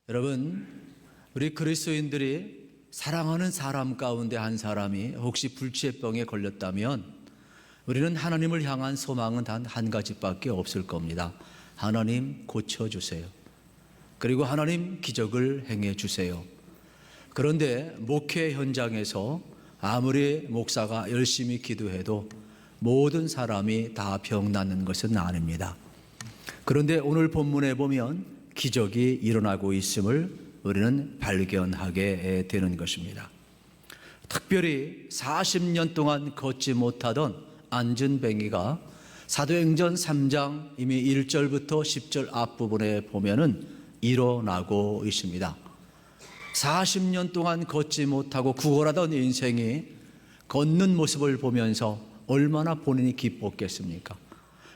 여러분, 우리 그리스도인들이 사랑하는 사람 가운데 한 사람이 혹시 불치병에 걸렸다면 우리는 하나님을 향한 소망은 단 한 가지밖에 없을 겁니다. 하나님 고쳐주세요. 그리고 하나님 기적을 행해 주세요. 그런데 목회 현장에서 아무리 목사가 열심히 기도해도 모든 사람이 다 병 낫는 것은 아닙니다. 그런데 오늘 본문에 보면 기적이 일어나고 있음을 우리는 발견하게 되는 것입니다. 특별히 40년 동안 걷지 못하던 안진뱅이가 사도행전 3장 이미 1절부터 10절 앞부분에 보면은 일어나고 있습니다. 40년 동안 걷지 못하고 구걸하던 인생이 걷는 모습을 보면서 얼마나 본인이 기뻤겠습니까?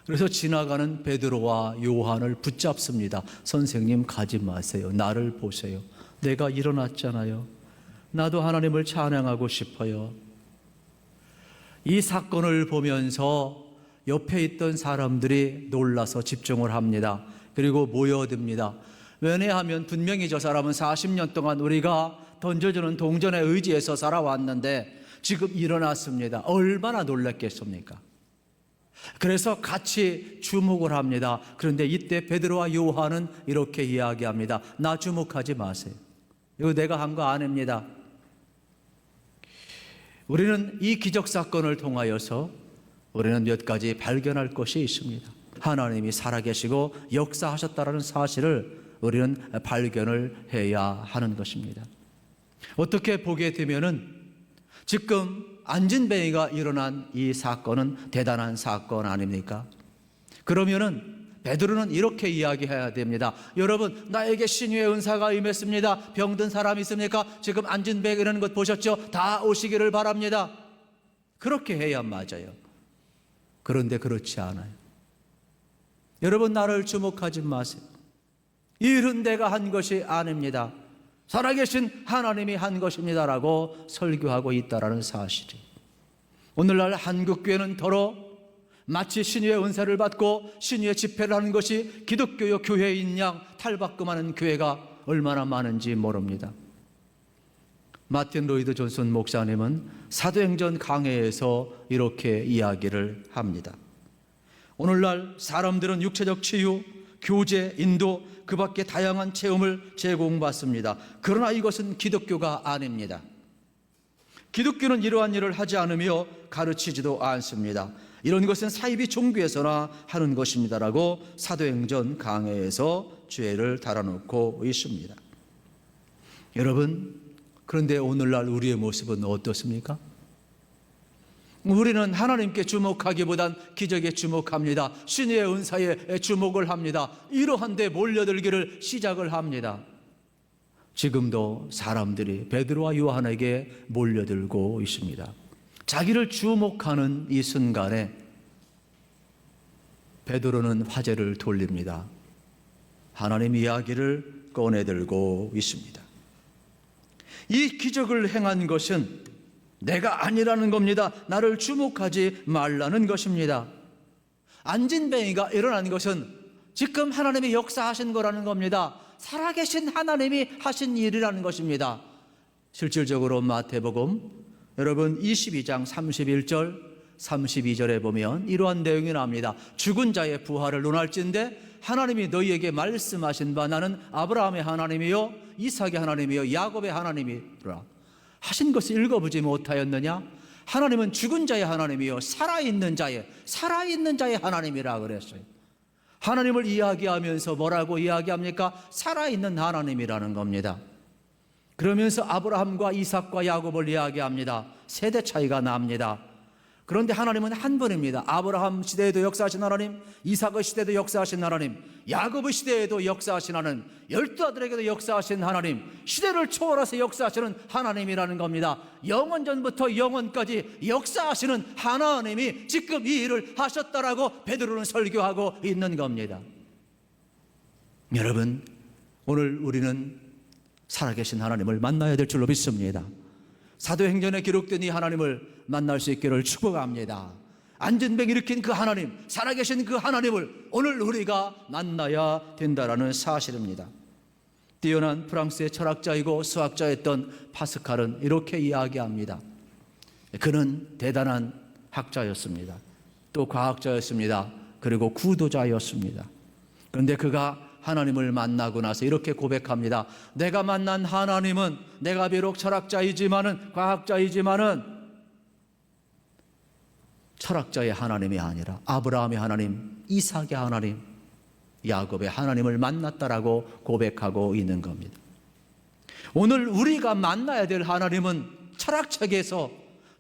그래서 지나가는 베드로와 요한을 붙잡습니다. 선생님, 가지 마세요. 나를 보세요. 내가 일어났잖아요. 나도 하나님을 찬양하고 싶어요. 이 사건을 보면서 옆에 있던 사람들이 놀라서 집중을 합니다. 그리고 모여듭니다. 왜냐하면 분명히 저 사람은 40년 동안 우리가 던져주는 동전의 의지에서 살아왔는데 지금 일어났습니다. 얼마나 놀랐겠습니까? 그래서 같이 주목을 합니다. 그런데 이때 베드로와 요한은 이렇게 이야기합니다. 나 주목하지 마세요. 이거 내가 한 거 아닙니다. 우리는 이 기적 사건을 통하여서 우리는 몇 가지 발견할 것이 있습니다. 하나님이 살아계시고 역사하셨다는 사실을 우리는 발견을 해야 하는 것입니다. 어떻게 보게 되면은 지금 안진뱅이가 일어난 이 사건은 대단한 사건 아닙니까? 그러면은 베드로는 이렇게 이야기해야 됩니다. 여러분, 나에게 신유의 은사가 임했습니다. 병든 사람 있습니까? 지금 안진뱅이 이러는 것 보셨죠? 다 오시기를 바랍니다. 그렇게 해야 맞아요. 그런데 그렇지 않아요. 여러분, 나를 주목하지 마세요. 이 일은 내가 한 것이 아닙니다. 살아계신 하나님이 한 것입니다라고 설교하고 있다라는 사실이, 오늘날 한국교회는 더러 마치 신유의 은사를 받고 신유의 집회를 하는 것이 기독교요 교회인 양 탈바꿈하는 교회가 얼마나 많은지 모릅니다. 마틴 로이드 존슨 목사님은 사도행전 강해에서 이렇게 이야기를 합니다. 오늘날 사람들은 육체적 치유, 교제, 인도, 그 밖에 다양한 체험을 제공받습니다. 그러나 이것은 기독교가 아닙니다. 기독교는 이러한 일을 하지 않으며 가르치지도 않습니다. 이런 것은 사이비 종교에서나 하는 것입니다라고 사도행전 강해에서 죄를 달아놓고 있습니다. 여러분, 그런데 오늘날 우리의 모습은 어떻습니까? 우리는 하나님께 주목하기보단 기적에 주목합니다. 신의 은사에 주목을 합니다. 이러한 데 몰려들기를 시작을 합니다. 지금도 사람들이 베드로와 요한에게 몰려들고 있습니다. 자기를 주목하는 이 순간에 베드로는 화제를 돌립니다. 하나님 이야기를 꺼내들고 있습니다. 이 기적을 행한 것은 내가 아니라는 겁니다. 나를 주목하지 말라는 것입니다. 안진뱅이가 일어난 것은 지금 하나님이 역사하신 거라는 겁니다. 살아계신 하나님이 하신 일이라는 것입니다. 실질적으로 마태복음 여러분 22장 31절 32절에 보면 이러한 내용이 나옵니다. 죽은 자의 부활을 논할진대 하나님이 너희에게 말씀하신 바 나는 아브라함의 하나님이요 이삭의 하나님이요 야곱의 하나님이라 하신 것을 읽어보지 못하였느냐? 하나님은 죽은 자의 하나님이요 살아있는 자의 하나님이라 그랬어요. 하나님을 이야기하면서 뭐라고 이야기합니까? 살아있는 하나님이라는 겁니다. 그러면서 아브라함과 이삭과 야곱을 이야기합니다. 세대 차이가 납니다. 그런데 하나님은 한 분입니다. 아브라함 시대에도 역사하신 하나님, 이삭의 시대에도 역사하신 하나님, 야곱의 시대에도 역사하신 하나님, 12아들에게도 역사하신 하나님, 시대를 초월해서 역사하시는 하나님이라는 겁니다. 영원 전부터 영원까지 역사하시는 하나님이 지금 이 일을 하셨다라고 베드로는 설교하고 있는 겁니다. 여러분, 오늘 우리는 살아계신 하나님을 만나야 될 줄로 믿습니다. 사도행전에 기록된 이 하나님을 만날 수 있기를 축복합니다. 안진뱅이 일으킨 그 하나님, 살아계신 그 하나님을 오늘 우리가 만나야 된다라는 사실입니다. 뛰어난 프랑스의 철학자이고 수학자였던 파스칼은 이렇게 이야기합니다. 그는 대단한 학자였습니다. 또 과학자였습니다. 그리고 구도자였습니다. 그런데 그가 하나님을 만나고 나서 이렇게 고백합니다. 내가 만난 하나님은 내가 비록 철학자이지만은 과학자이지만은 철학자의 하나님이 아니라 아브라함의 하나님, 이삭의 하나님, 야곱의 하나님을 만났다라고 고백하고 있는 겁니다. 오늘 우리가 만나야 될 하나님은 철학책에서,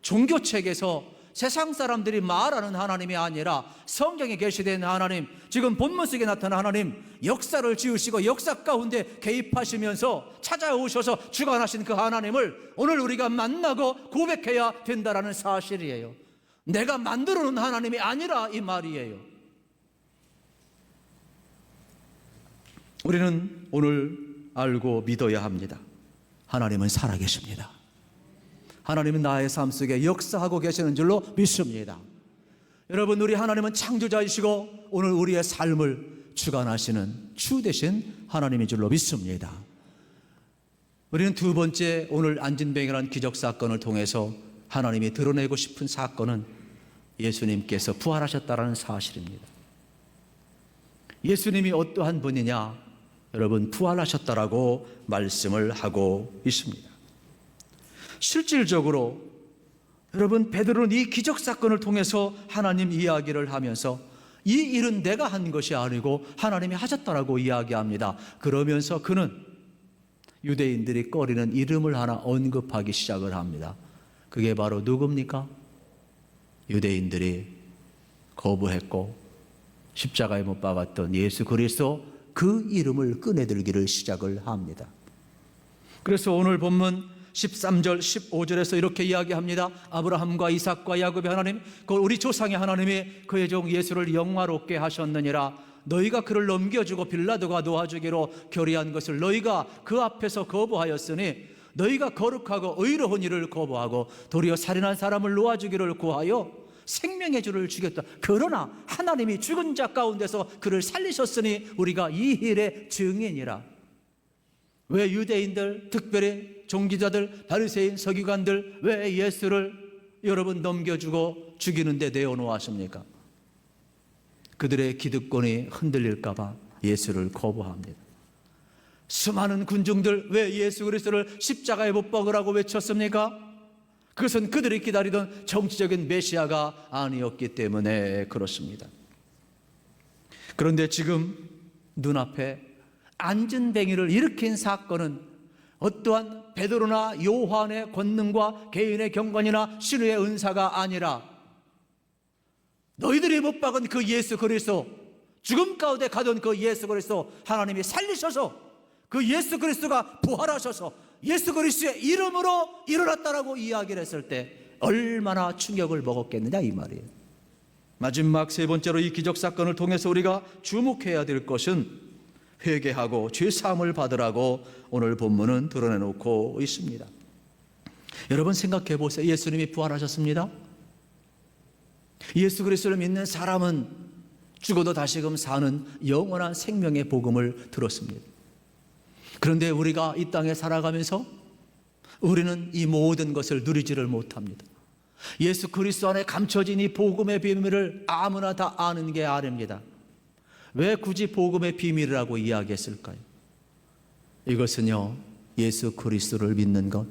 종교책에서 세상 사람들이 말하는 하나님이 아니라 성경에 계시된 하나님, 지금 본문 속에 나타난 하나님, 역사를 지으시고 역사 가운데 개입하시면서 찾아오셔서 주관하신 그 하나님을 오늘 우리가 만나고 고백해야 된다라는 사실이에요. 내가 만들어 놓은 하나님이 아니라 이 말이에요. 우리는 오늘 알고 믿어야 합니다. 하나님은 살아계십니다. 하나님은 나의 삶 속에 역사하고 계시는 줄로 믿습니다. 여러분, 우리 하나님은 창조자이시고 오늘 우리의 삶을 주관하시는 주 되신 하나님인 줄로 믿습니다. 우리는 두 번째, 오늘 안진뱅이라는 기적사건을 통해서 하나님이 드러내고 싶은 사건은 예수님께서 부활하셨다는 사실입니다. 예수님이 어떠한 분이냐? 여러분, 부활하셨다라고 말씀을 하고 있습니다. 실질적으로 여러분, 베드로는 이 기적사건을 통해서 하나님 이야기를 하면서 이 일은 내가 한 것이 아니고 하나님이 하셨다라고 이야기합니다. 그러면서 그는 유대인들이 꺼리는 이름을 하나 언급하기 시작을 합니다. 그게 바로 누굽니까? 유대인들이 거부했고 십자가에 못 박았던 예수 그리스도, 그 이름을 꺼내들기를 시작을 합니다. 그래서 오늘 본문 13절 15절에서 이렇게 이야기합니다. 아브라함과 이삭과 야곱의 하나님, 그 우리 조상의 하나님이 그의 종 예수를 영화롭게 하셨느니라. 너희가 그를 넘겨주고 빌라도가 놓아주기로 결의한 것을 너희가 그 앞에서 거부하였으니 너희가 거룩하고 의로운 일을 거부하고 도리어 살인한 사람을 놓아주기를 구하여 생명의 주를 죽였다. 그러나 하나님이 죽은 자 가운데서 그를 살리셨으니 우리가 이 일의 증인이라. 왜 유대인들, 특별히 종기자들, 바리새인, 서기관들 왜 예수를 여러분 넘겨주고 죽이는 데 내어놓았습니까? 그들의 기득권이 흔들릴까 봐 예수를 거부합니다. 수많은 군중들 왜 예수 그리스도를 십자가에 못 박으라고 외쳤습니까? 그것은 그들이 기다리던 정치적인 메시아가 아니었기 때문에 그렇습니다. 그런데 지금 눈앞에 안진뱅이를 일으킨 사건은 어떠한 베드로나 요한의 권능과 개인의 경건이나 신의 은사가 아니라 너희들이 못 박은 그 예수 그리스도, 죽음 가운데 가던 그 예수 그리스도 하나님이 살리셔서 그 예수 그리스도가 부활하셔서 예수 그리스도의 이름으로 일어났다라고 이야기를 했을 때 얼마나 충격을 먹었겠느냐 이 말이에요. 마지막 세 번째로 이 기적사건을 통해서 우리가 주목해야 될 것은 회개하고 죄사함을 받으라고 오늘 본문은 드러내놓고 있습니다. 여러분 생각해 보세요. 예수님이 부활하셨습니다. 예수 그리스도를 믿는 사람은 죽어도 다시금 사는 영원한 생명의 복음을 들었습니다. 그런데 우리가 이 땅에 살아가면서 우리는 이 모든 것을 누리지를 못합니다. 예수 그리스도 안에 감춰진 이 복음의 비밀을 아무나 다 아는 게 아닙니다. 왜 굳이 복음의 비밀이라고 이야기했을까요? 이것은요, 예수 그리스도를 믿는 것,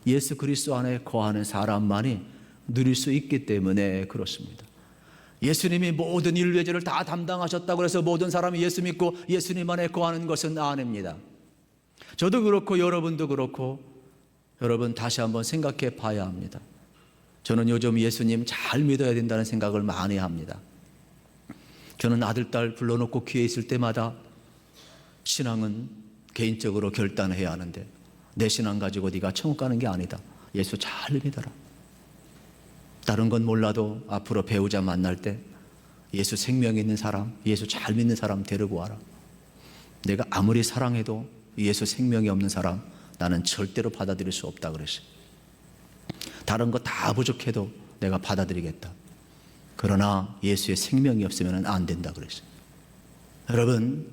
예수 그리스도 안에 거하는 사람만이 누릴 수 있기 때문에 그렇습니다. 예수님이 모든 인류의 죄를 다 담당하셨다고 해서 모든 사람이 예수 믿고 예수님 안에 거하는 것은 아닙니다. 저도 그렇고 여러분도 그렇고 여러분 다시 한번 생각해 봐야 합니다. 저는 요즘 예수님 잘 믿어야 된다는 생각을 많이 합니다. 저는 아들, 딸 불러놓고 귀에 있을 때마다 신앙은 개인적으로 결단해야 하는데 내 신앙 가지고 네가 천국 가는 게 아니다. 예수 잘 믿어라. 다른 건 몰라도 앞으로 배우자 만날 때 예수 생명 있는 사람, 예수 잘 믿는 사람 데리고 와라. 내가 아무리 사랑해도 예수 생명이 없는 사람 나는 절대로 받아들일 수 없다 그랬어요. 다른 거 다 부족해도 내가 받아들이겠다. 그러나 예수의 생명이 없으면 안 된다 그랬어요. 여러분,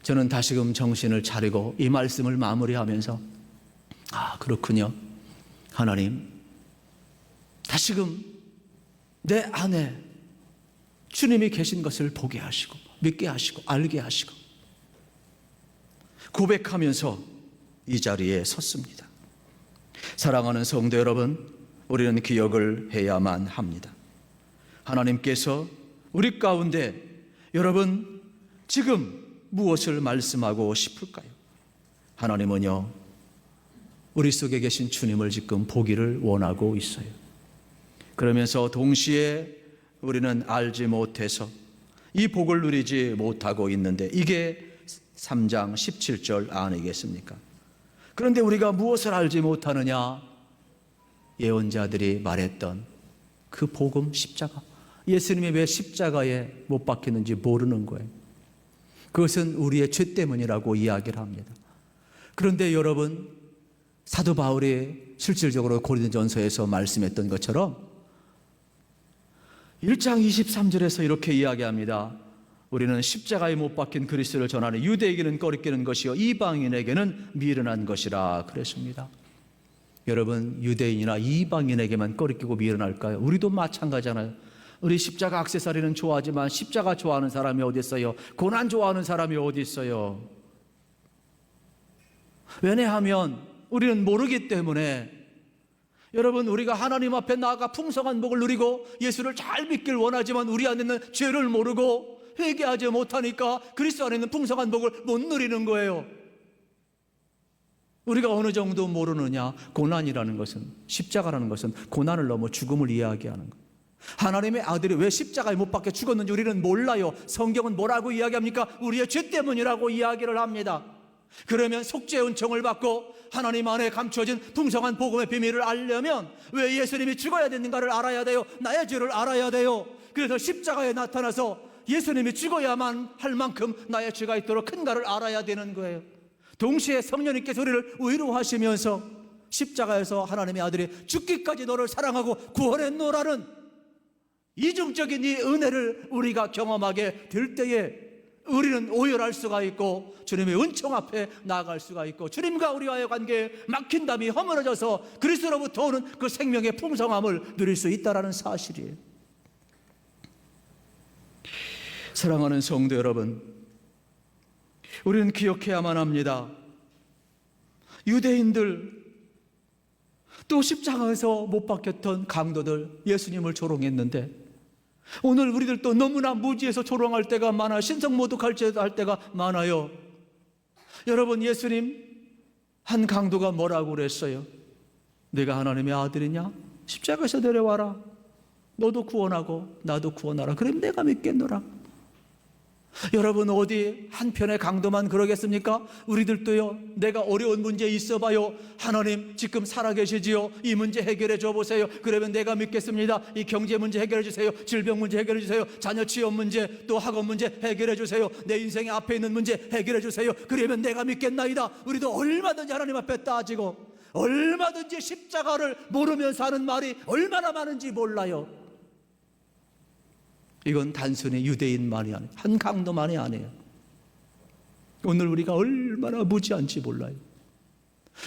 저는 다시금 정신을 차리고 이 말씀을 마무리하면서 그렇군요. 하나님, 다시금 내 안에 주님이 계신 것을 보게 하시고 믿게 하시고 알게 하시고 고백하면서 이 자리에 섰습니다. 사랑하는 성도 여러분, 우리는 기억을 해야만 합니다. 하나님께서 우리 가운데 여러분 지금 무엇을 말씀하고 싶을까요? 하나님은요, 우리 속에 계신 주님을 지금 보기를 원하고 있어요. 그러면서 동시에 우리는 알지 못해서 이 복을 누리지 못하고 있는데 이게 3장 17절 아니겠습니까? 그런데 우리가 무엇을 알지 못하느냐? 예언자들이 말했던 그 복음, 십자가. 예수님이 왜 십자가에 못 박혔는지 모르는 거예요. 그것은 우리의 죄 때문이라고 이야기를 합니다. 그런데 여러분, 사도 바울이 실질적으로 고린도전서에서 말씀했던 것처럼 1장 23절에서 이렇게 이야기합니다. 우리는 십자가에 못 박힌 그리스도를 전하는 유대에게는 꺼리끼는 것이요 이방인에게는 미련한 것이라 그랬습니다. 여러분, 유대인이나 이방인에게만 꺼리끼고 미련할까요? 우리도 마찬가지잖아요. 우리 십자가 액세서리는 좋아하지만 십자가 좋아하는 사람이 어디 있어요? 고난 좋아하는 사람이 어디 있어요? 왜냐하면 우리는 모르기 때문에. 여러분, 우리가 하나님 앞에 나아가 풍성한 복을 누리고 예수를 잘 믿길 원하지만 우리 안에 있는 죄를 모르고 회개하지 못하니까 그리스도 안에 있는 풍성한 복을 못 누리는 거예요. 우리가 어느 정도 모르느냐? 고난이라는 것은, 십자가라는 것은 고난을 넘어 죽음을 이야기하는 거예요. 하나님의 아들이 왜 십자가에 못 박혀 죽었는지 우리는 몰라요. 성경은 뭐라고 이야기합니까? 우리의 죄 때문이라고 이야기를 합니다. 그러면 속죄의 은총을 받고 하나님 안에 감춰진 풍성한 복음의 비밀을 알려면 왜 예수님이 죽어야 되는가를 알아야 돼요. 나의 죄를 알아야 돼요. 그래서 십자가에 나타나서 예수님이 죽어야만 할 만큼 나의 죄가 있도록 큰가를 알아야 되는 거예요. 동시에 성령님께서 우리를 위로하시면서 십자가에서 하나님의 아들이 죽기까지 너를 사랑하고 구원했노라는 이중적인 이 은혜를 우리가 경험하게 될 때에 우리는 오열할 수가 있고 주님의 은총 앞에 나아갈 수가 있고 주님과 우리와의 관계에 막힌 담이 허물어져서 그리스도로부터 오는 그 생명의 풍성함을 누릴 수 있다는 사실이에요. 사랑하는 성도 여러분, 우리는 기억해야만 합니다. 유대인들, 또 십자가에서 못 박혔던 강도들 예수님을 조롱했는데 오늘 우리들도 너무나 무지해서 조롱할 때가 많아요. 신성모독할 때가 많아요. 여러분, 예수님 한 강도가 뭐라고 그랬어요? 내가 하나님의 아들이냐? 십자가에서 내려와라. 너도 구원하고 나도 구원하라. 그럼 내가 믿겠노라. 여러분, 어디 한편의 강도만 그러겠습니까? 우리들도요, 내가 어려운 문제 있어봐요. 하나님 지금 살아계시지요? 이 문제 해결해 줘보세요. 그러면 내가 믿겠습니다. 이 경제 문제 해결해 주세요. 질병 문제 해결해 주세요. 자녀 취업 문제, 또 학업 문제 해결해 주세요. 내 인생의 앞에 있는 문제 해결해 주세요. 그러면 내가 믿겠나이다. 우리도 얼마든지 하나님 앞에 따지고 얼마든지 십자가를 모르면서 하는 말이 얼마나 많은지 몰라요. 이건 단순히 유대인만이 아니에요. 한 강도만이 아니에요. 오늘 우리가 얼마나 무지한지 몰라요.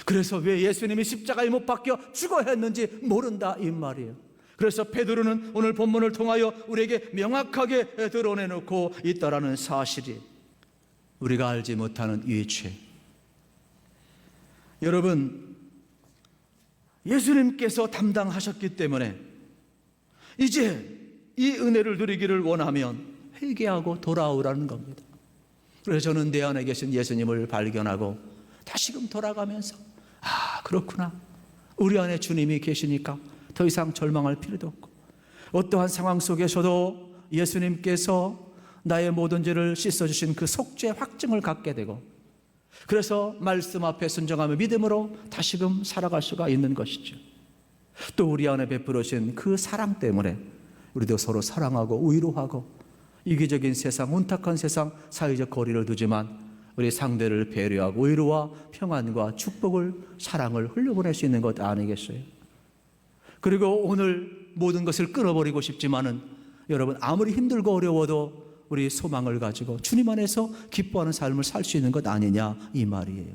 그래서 왜 예수님이 십자가에 못 박혀 죽어야 했는지 모른다 이 말이에요. 그래서 베드로는 오늘 본문을 통하여 우리에게 명확하게 드러내놓고 있다라는 사실이 우리가 알지 못하는 이 죄. 여러분, 예수님께서 담당하셨기 때문에 이제 이 은혜를 누리기를 원하면 회개하고 돌아오라는 겁니다. 그래서 저는 내 안에 계신 예수님을 발견하고 다시금 돌아가면서 그렇구나. 우리 안에 주님이 계시니까 더 이상 절망할 필요도 없고 어떠한 상황 속에서도 예수님께서 나의 모든 죄를 씻어주신 그 속죄 확증을 갖게 되고 그래서 말씀 앞에 순종하며 믿음으로 다시금 살아갈 수가 있는 것이죠. 또 우리 안에 베풀으신 그 사랑 때문에 우리도 서로 사랑하고 위로하고 이기적인 세상, 운탁한 세상, 사회적 거리를 두지만 우리 상대를 배려하고 위로와 평안과 축복을, 사랑을 흘려보낼 수 있는 것 아니겠어요? 그리고 오늘 모든 것을 끊어버리고 싶지만은 여러분, 아무리 힘들고 어려워도 우리 소망을 가지고 주님 안에서 기뻐하는 삶을 살 수 있는 것 아니냐 이 말이에요.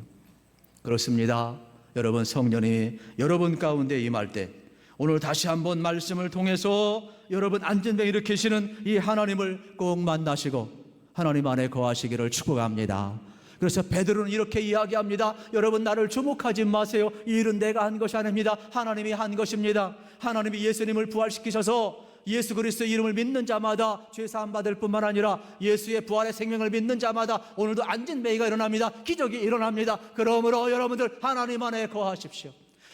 그렇습니다. 여러분, 성령이 여러분 가운데 임할 때 오늘 다시 한번 말씀을 통해서 여러분 안전병 일으키시는 이 하나님을 꼭 만나시고 하나님 안에 거하시기를 축복합니다. 그래서 베드로는 이렇게 이야기합니다. 여러분, 나를 주목하지 마세요. 이 일은 내가 한 것이 아닙니다. 하나님이 한 것입니다. 하나님이 예수님을 부활시키셔서 예수 그리스도의 이름을 믿는 자마다 죄 사함 받을 뿐만 아니라 예수의 부활의 생명을 믿는 자마다 오늘도 안전뱅이가 일어납니다. 기적이 일어납니다. 그러므로 여러분들 하나님 안에 거하십시오.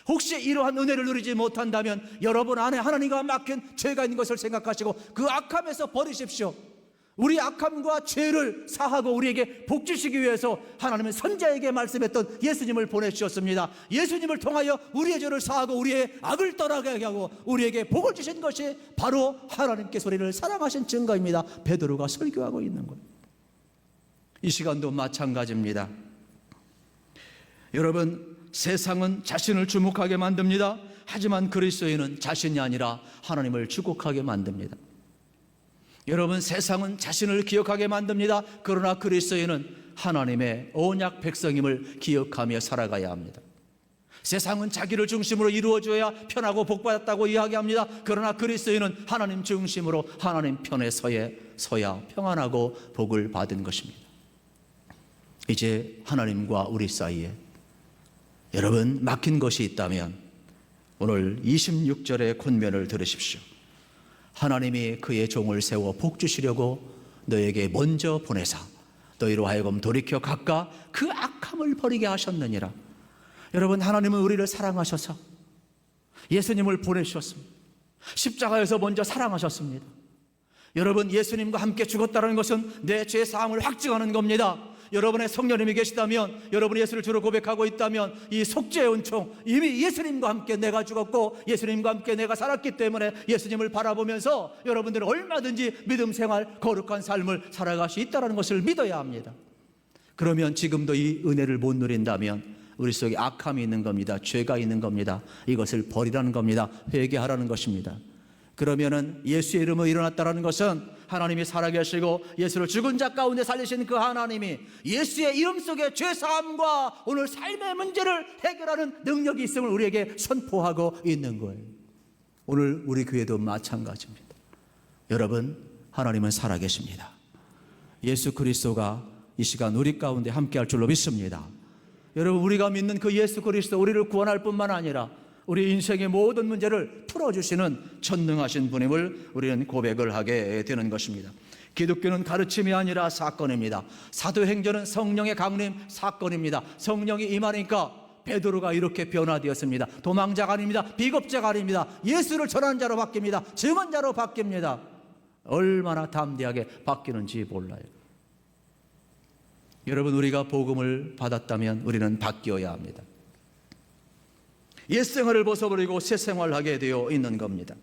혹시 이러한 은혜를 누리지 못한다면 여러분 안에 하나님과 막힌 죄가 있는 것을 생각하시고 그 악함에서 버리십시오. 우리 악함과 죄를 사하고 우리에게 복 주시기 위해서 하나님은 선자에게 말씀했던 예수님을 보내주셨습니다. 예수님을 통하여 우리의 죄를 사하고 우리의 악을 떠나게 하고 우리에게 복을 주신 것이 바로 하나님께서 우리를 사랑하신 증거입니다. 베드로가 설교하고 있는 거예요. 이 시간도 마찬가지입니다. 여러분, 세상은 자신을 주목하게 만듭니다. 하지만 그리스도인은 자신이 아니라 하나님을 주목하게 만듭니다. 여러분, 세상은 자신을 기억하게 만듭니다. 그러나 그리스도인은 하나님의 언약 백성임을 기억하며 살아가야 합니다. 세상은 자기를 중심으로 이루어져야 편하고 복받았다고 이야기합니다. 그러나 그리스도인은 하나님 중심으로 하나님 편에 서야 평안하고 복을 받은 것입니다. 이제 하나님과 우리 사이에 여러분 막힌 것이 있다면 오늘 26절의 권면을 들으십시오. 하나님이 그의 종을 세워 복 주시려고 너에게 먼저 보내사 너희로 하여금 돌이켜 각각 그 악함을 버리게 하셨느니라. 여러분, 하나님은 우리를 사랑하셔서 예수님을 보내주셨습니다. 십자가에서 먼저 사랑하셨습니다. 여러분, 예수님과 함께 죽었다는 것은 내 죄 사함을 확증하는 겁니다. 여러분의 성령님이 계시다면, 여러분이 예수를 주로 고백하고 있다면 이 속죄의 은총, 이미 예수님과 함께 내가 죽었고 예수님과 함께 내가 살았기 때문에 예수님을 바라보면서 여러분들은 얼마든지 믿음 생활, 거룩한 삶을 살아갈 수 있다는 것을 믿어야 합니다. 그러면 지금도 이 은혜를 못 누린다면 우리 속에 악함이 있는 겁니다. 죄가 있는 겁니다. 이것을 버리라는 겁니다. 회개하라는 것입니다. 그러면은 예수의 이름으로 일어났다는 것은 하나님이 살아계시고 예수를 죽은 자 가운데 살리신 그 하나님이 예수의 이름 속에 죄사함과 오늘 삶의 문제를 해결하는 능력이 있음을 우리에게 선포하고 있는 거예요. 오늘 우리 교회도 마찬가지입니다. 여러분, 하나님은 살아계십니다. 예수 그리스도가 이 시간 우리 가운데 함께할 줄로 믿습니다. 여러분, 우리가 믿는 그 예수 그리스도 우리를 구원할 뿐만 아니라 우리 인생의 모든 문제를 풀어주시는 전능하신 분임을 우리는 고백을 하게 되는 것입니다. 기독교는 가르침이 아니라 사건입니다. 사도행전은 성령의 강림 사건입니다. 성령이 임하니까 베드로가 이렇게 변화되었습니다. 도망자가 아닙니다. 비겁자가 아닙니다. 예수를 전하는 자로 바뀝니다. 증언자로 바뀝니다. 얼마나 담대하게 바뀌는지 몰라요. 여러분, 우리가 복음을 받았다면 우리는 바뀌어야 합니다. 옛 생활을 벗어버리고 새 생활을 하게 되어 있는 겁니다.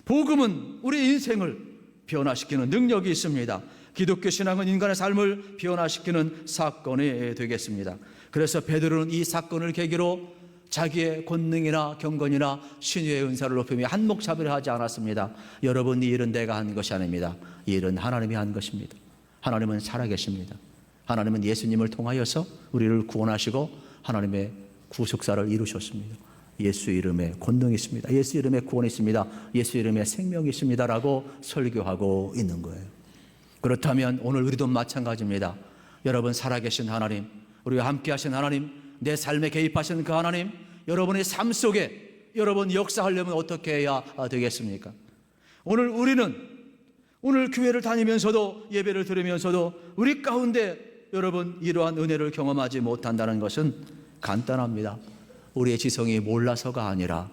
복음은 우리 인생을 변화시키는 능력이 있습니다. 기독교 신앙은 인간의 삶을 변화시키는 사건이 되겠습니다. 그래서 베드로는 이 사건을 계기로 자기의 권능이나 경건이나 신유의 은사를 높이며 한몫차별을 하지 않았습니다. 여러분, 이 일은 내가 한 것이 아닙니다. 이 일은 하나님이 한 것입니다. 하나님은 살아계십니다. 하나님은 예수님을 통하여서 우리를 구원하시고 하나님의 구속사를 이루셨습니다. 예수 이름에 권능이 있습니다. 예수 이름에 구원이 있습니다. 예수 이름에 생명이 있습니다 라고 설교하고 있는 거예요. 그렇다면 오늘 우리도 마찬가지입니다. 여러분, 살아계신 하나님, 우리와 함께 하신 하나님, 내 삶에 개입하신 그 하나님, 여러분의 삶 속에 여러분 역사하려면 어떻게 해야 되겠습니까? 오늘 우리는 오늘 교회를 다니면서도 예배를 들으면서도 우리 가운데 여러분 이러한 은혜를 경험하지 못한다는 것은 간단합니다. 우리의 지성이 몰라서가 아니라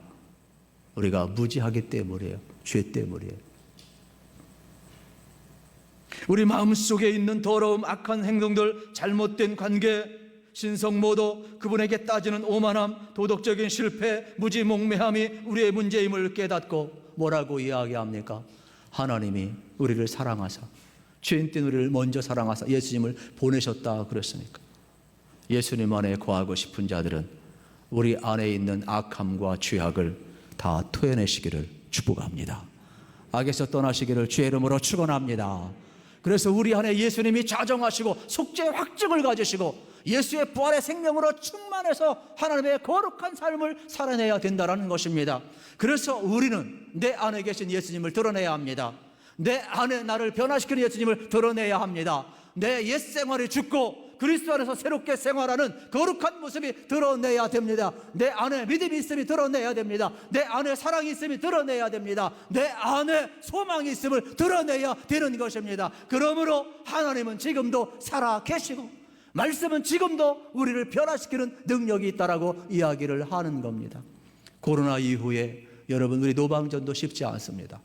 우리가 무지하기 때문이에요. 죄 때문이에요. 우리 마음속에 있는 더러움, 악한 행동들, 잘못된 관계, 신성모독, 그분에게 따지는 오만함, 도덕적인 실패, 무지몽매함이 우리의 문제임을 깨닫고 뭐라고 이야기합니까? 하나님이 우리를 사랑하사 죄인된 우리를 먼저 사랑하사 예수님을 보내셨다 그랬으니까. 예수님 안에 거하고 싶은 자들은 우리 안에 있는 악함과 죄악을 다 토해내시기를 축복합니다. 악에서 떠나시기를 주의 이름으로 축원합니다. 그래서 우리 안에 예수님이 자정하시고 속죄 확증을 가지시고 예수의 부활의 생명으로 충만해서 하나님의 거룩한 삶을 살아내야 된다는 것입니다. 그래서 우리는 내 안에 계신 예수님을 드러내야 합니다. 내 안에 나를 변화시키는 예수님을 드러내야 합니다. 내 옛 생활이 죽고 그리스도 안에서 새롭게 생활하는 거룩한 모습이 드러내야 됩니다. 내 안에 믿음이 있음이 드러내야 됩니다. 내 안에 사랑이 있음이 드러내야 됩니다. 내 안에 소망이 있음을 드러내야 되는 것입니다. 그러므로 하나님은 지금도 살아 계시고 말씀은 지금도 우리를 변화시키는 능력이 있다라고 이야기를 하는 겁니다. 코로나 이후에 여러분, 우리 노방전도 쉽지 않습니다.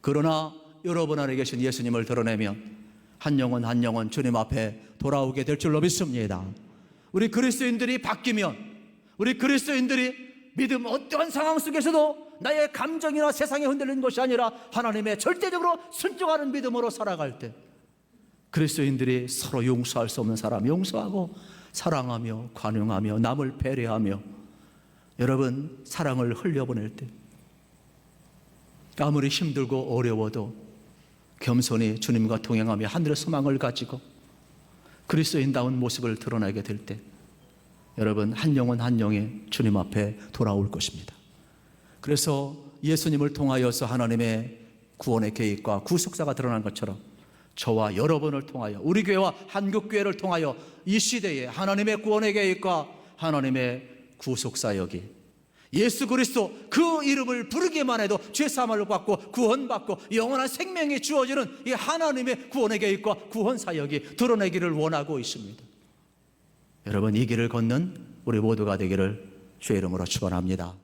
그러나 여러분 안에 계신 예수님을 드러내면 한 영혼 한 영혼 주님 앞에 돌아오게 될 줄로 믿습니다. 우리 그리스도인들이 바뀌면, 우리 그리스도인들이 믿음 어떠한 상황 속에서도 나의 감정이나 세상에 흔들리는 것이 아니라 하나님의 절대적으로 순종하는 믿음으로 살아갈 때 그리스도인들이 서로 용서할 수 없는 사람 용서하고 사랑하며 관용하며 남을 배려하며 여러분 사랑을 흘려보낼 때 아무리 힘들고 어려워도 겸손히 주님과 동행하며 하늘의 소망을 가지고 그리스도인다운 모습을 드러내게 될 때 여러분 한 영혼 한 영이 주님 앞에 돌아올 것입니다. 그래서 예수님을 통하여서 하나님의 구원의 계획과 구속사가 드러난 것처럼 저와 여러분을 통하여 우리 교회와 한국교회를 통하여 이 시대에 하나님의 구원의 계획과 하나님의 구속사역이 예수 그리스도 그 이름을 부르기만 해도 죄사함을 받고 구원받고 영원한 생명이 주어지는 이 하나님의 구원의 계획과 구원사역이 드러내기를 원하고 있습니다. 여러분 이 길을 걷는 우리 모두가 되기를 주의 이름으로 축원합니다.